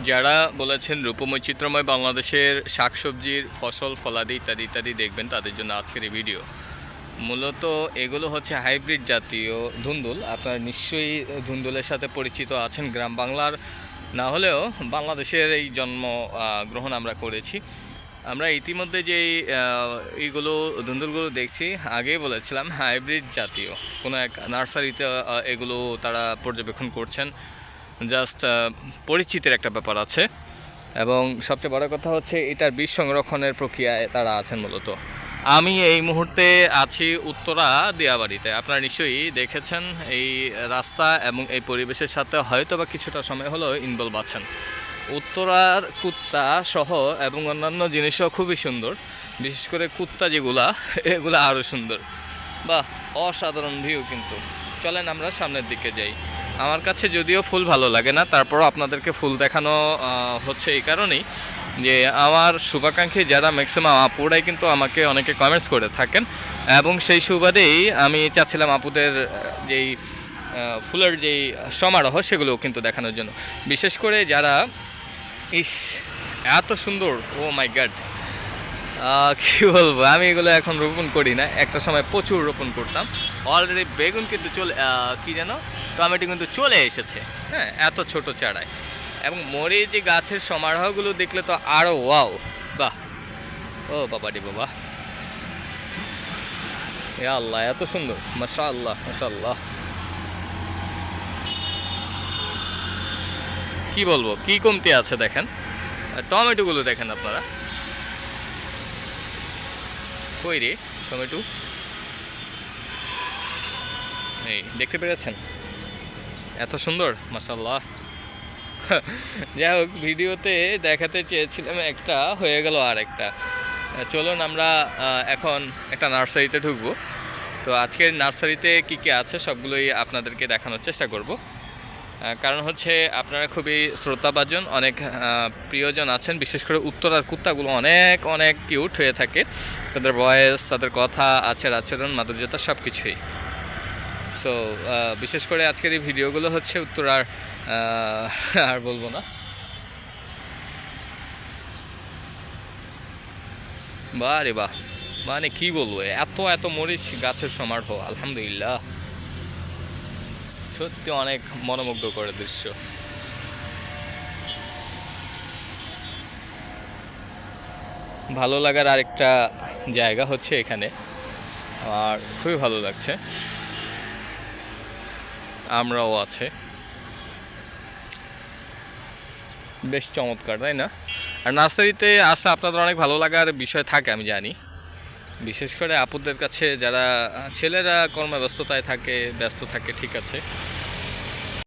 যারা বলেছেন রূপময় চিত্রময় বাংলাদেশের শাকসবজির ফসল ফলাদি ইত্যাদি ইত্যাদি দেখবেন, তাদের জন্য আজকের এই ভিডিও। মূলত এগুলো হচ্ছে হাইব্রিড জাতীয় ধুন্দুল। আপনারা নিশ্চয়ই ধুন্দুলের সাথে পরিচিত আছেন, গ্রাম বাংলার না হলেও বাংলাদেশের এই জন্ম গ্রহণ আমরা করেছি। আমরা ইতিমধ্যে যেই এইগুলো ধুন্দুলগুলো দেখছি, আগেই বলেছিলাম হাইব্রিড জাতীয় কোনো এক নার্সারিতে এগুলো তারা পর্যবেক্ষণ করছেন। জাস্ট পরিচিতির একটা ব্যাপার আছে, এবং সবচেয়ে বড় কথা হচ্ছে এটার বীজ সংরক্ষণের প্রক্রিয়ায় তারা আছেন। মূলত আমি এই মুহূর্তে আছি উত্তরা দিয়াবাড়িতে। আপনারা নিশ্চয়ই দেখেছেন এই রাস্তা এবং এই পরিবেশের সাথে হয়তো বা কিছুটা সময় হলো ইনভলভ আছেন। উত্তরার কুত্তা সহ এবং অন্যান্য জিনিসও খুবই সুন্দর, বিশেষ করে কুত্তা যেগুলা এগুলো আরও সুন্দর। বাহ, অসাধারণ ভিউ। কিন্তু চলেন আমরা সামনের দিকে যাই। আমার কাছে যদিও ফুল ভালো লাগে না, তারপরও আপনাদেরকে ফুল দেখানো হচ্ছে এই কারণেই যে আমার শুভাকাঙ্ক্ষী যারা ম্যাক্সিমাম আপুরাই কিন্তু আমাকে অনেকে কমেন্টস করে থাকেন, এবং সেই সুবাদেই আমি চাচ্ছিলাম আপুদের যেই ফুলের যেই সমারোহ সেগুলো কিন্তু দেখানোর জন্য। বিশেষ করে যারা এত সুন্দর, ও মাই গড, কী বলবো, আমি এগুলো এখন রোপণ করি না, একটা সময় প্রচুর রোপণ করতাম। অলরেডি বেগুন কিন্তু কী যেন টমেটো কিন্তু চলে এসেছে, হ্যাঁ, এত ছোট চারায়। এবং মরিচ যে গাছের সমারোহগুলো দেখলে তো আরও ওয়াও, বাহ, ও বাবাডি বাবা, এ আল্লাহ, এত সুন্দর, মাশাআল্লাহ মাশাআল্লাহ। কি বলবো, কি কমতি আছে দেখেন। টমেটোগুলো দেখেন আপনারা, কই রে টমেটো, এই দেখতে পেরেছেন, এত সুন্দর, মাশাআল্লাহ। যাই হোক, ভিডিওতে দেখাতে চেয়েছিলাম একটা, হয়ে গেল আর একটা। চলুন আমরা এখন একটা নার্সারিতে ঢুকবো। তো আজকের নার্সারিতে কী কী আছে সবগুলোই আপনাদেরকে দেখানোর চেষ্টা করব। কারণ হচ্ছে আপনারা খুবই শ্রোতাভাজন, অনেক প্রিয়জন আছেন। বিশেষ করে উত্তরার কুত্তাগুলো অনেক অনেক কিউট হয়ে থাকে, তাদের ভয়েস, তাদের কথা, আচরণ, মাধুর্যতা সব কিছুই। সো বিশেষ করে আজকের এই ভিডিওগুলো হচ্ছে উত্তরার, আর বলবো না, বাহ রে বাহ, মানে কি বলবো, এত এত মরিচ গাছের সমারোহ, আলহামদুলিল্লাহ, সত্যি অনেক মনোমুগ্ধ করে দৃশ্য। ভালো লাগার আরেকটা জায়গা হচ্ছে এখানে, আর খুবই ভালো লাগছে, আমরাও আছে, বেশ চমৎকার, তাই না? আর নার্সারিতে আসা আপনাদের অনেক ভালো লাগার বিষয় থাকে আমি জানি, বিশেষ করে আপুদের কাছে, যারা ছেলেরা কর্মব্যস্ততায় থাকে, ব্যস্ত থাকে, ঠিক আছে,